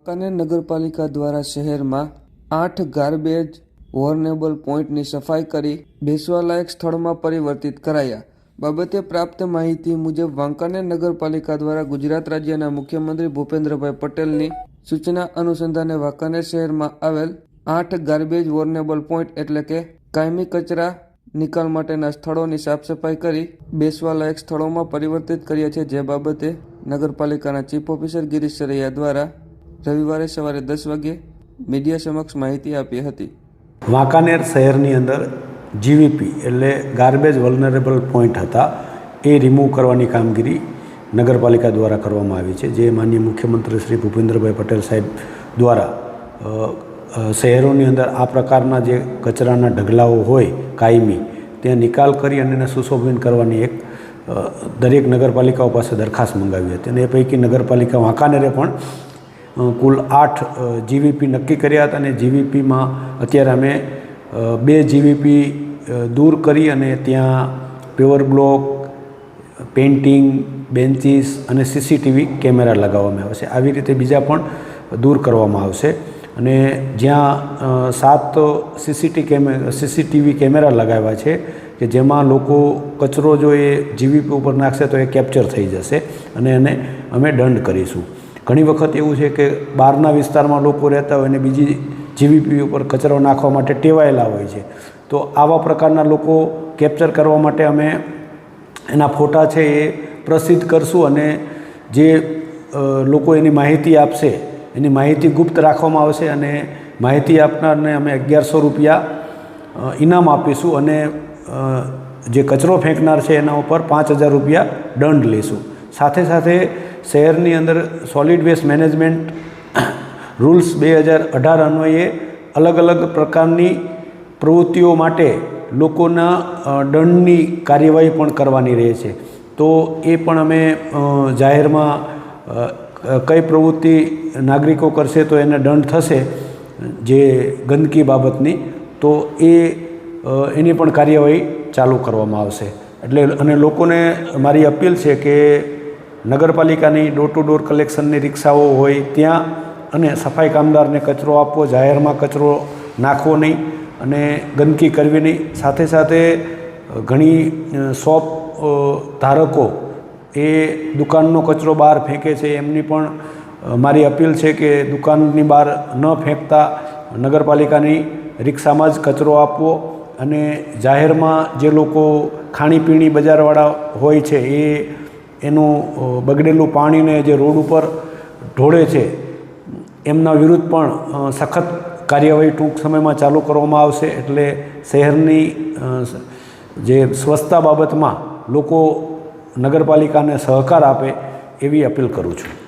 વાંકાનેર નગરપાલિકા દ્વારા શહેરમાં 8 ગાર્બેજ વોર્નેબલ પોઈન્ટની સફાઈ કરી બેસવાલાયક સ્થળમાં પરિવર્તિત કરાયા. બાબતે પ્રાપ્ત માહિતી મુજબ વાંકાનેર નગરપાલિકા દ્વારા ગુજરાત રાજ્યના મુખ્યમંત્રી ભૂપેન્દ્રભાઈ પટેલની સૂચના અનુસંધાને વાંકાનેર શહેરમાં આવેલ 8 ગાર્બેજ વોર્નેબલ પોઈન્ટ એટલે કે કાયમી કચરા નિકાલ માટેના સ્થળોની સાફ સફાઈ કરી બેસવાલાયક સ્થળોમાં પરિવર્તિત કર્યા છે. જે બાબતે નગરપાલિકાના ચીફ ઓફિસર ગિરીશ સરૈયા દ્વારા રવિવારે સવારે 10 વાગ્યે મીડિયા સમક્ષ માહિતી આપી હતી. વાંકાનેર શહેરની અંદર જીવીપી એટલે ગાર્બેજ વલ્નરેબલ પોઈન્ટ હતા એ રિમૂવ કરવાની કામગીરી નગરપાલિકા દ્વારા કરવામાં આવી છે. જે માનનીય મુખ્યમંત્રી શ્રી ભૂપેન્દ્રભાઈ પટેલ સાહેબ દ્વારા શહેરોની અંદર આ પ્રકારના જે કચરાના ઢગલાઓ હોય કાયમી ત્યાં નિકાલ કરી અને એને સુશોભન કરવાની એક દરેક નગરપાલિકાઓ પાસે દરખાસ્ત મંગાવી હતી. અને એ પૈકી નગરપાલિકા વાંકાનેરે પણ કુલ 8 જીવીપી નક્કી કર્યા હતા. અને જીવીપીમાં અત્યારે અમે 2 જીવીપી દૂર કરી અને ત્યાં પેવર બ્લોક, પેઇન્ટિંગ, બેન્ચીસ અને સીસીટીવી કેમેરા લગાવવામાં આવશે. આવી રીતે બીજા પણ દૂર કરવામાં આવશે. અને જ્યાં 7 સીસીટીવી કેમેરા લગાવ્યા છે કે જેમાં લોકો કચરો જો એ જીવીપી ઉપર નાખશે તો એ કેપ્ચર થઈ જશે અને એને અમે દંડ કરીશું. ઘણી વખત એવું છે કે બહારના વિસ્તારમાં લોકો રહેતા હોય અને બીજી જીવીપી ઉપર કચરો નાખવા માટે ટેવાયેલા હોય છે. તો આવા પ્રકારના લોકો કેપ્ચર કરવા માટે અમે એના ફોટા છે એ પ્રસિદ્ધ કરશું. અને જે લોકો એની માહિતી આપશે એની માહિતી ગુપ્ત રાખવામાં આવશે અને માહિતી આપનારને અમે 1100 રૂપિયા ઇનામ આપીશું. અને જે કચરો ફેંકનાર છે એના ઉપર 5000 રૂપિયા દંડ લઈશું. સાથે સાથે શહેરની અંદર સોલિડ વેસ્ટ મેનેજમેન્ટ રૂલ્સ 2018 અન્વયે અલગ અલગ પ્રકારની પ્રવૃત્તિઓ માટે લોકોના દંડની કાર્યવાહી પણ કરવાની રહે છે. તો એ પણ અમે જાહેરમાં કઈ પ્રવૃત્તિ નાગરિકો કરશે તો એને દંડ થશે જે ગંદકી બાબતની, તો એની પણ કાર્યવાહી ચાલુ કરવામાં આવશે. એટલે અને લોકોને મારી અપીલ છે કે નગરપાલિકાની ડોર ટુ ડોર કલેક્શનની રિક્ષાઓ હોય ત્યાં અને સફાઈ કામદારને કચરો આપવો, જાહેરમાં કચરો નાખવો નહીં અને ગંદકી કરવી નહીં. સાથે સાથે ઘણી શોપ ધારકો એ દુકાનનો કચરો બહાર ફેંકે છે. એમની પણ મારી અપીલ છે કે દુકાનની બહાર ન ફેંકતા નગરપાલિકાની રિક્ષામાં જ કચરો આપવો. અને જાહેરમાં જે લોકો ખાણીપીણી બજારવાળા હોય છે એનું બગડેલું પાણીને જે રોડ ઉપર ઢોળે છે એમના વિરુદ્ધ પણ સખત કાર્યવાહી ટૂંક સમયમાં ચાલુ કરવામાં આવશે. એટલે શહેરની જે સ્વચ્છતા બાબતમાં લોકો નગરપાલિકાને સહકાર આપે એવી અપીલ કરું છું.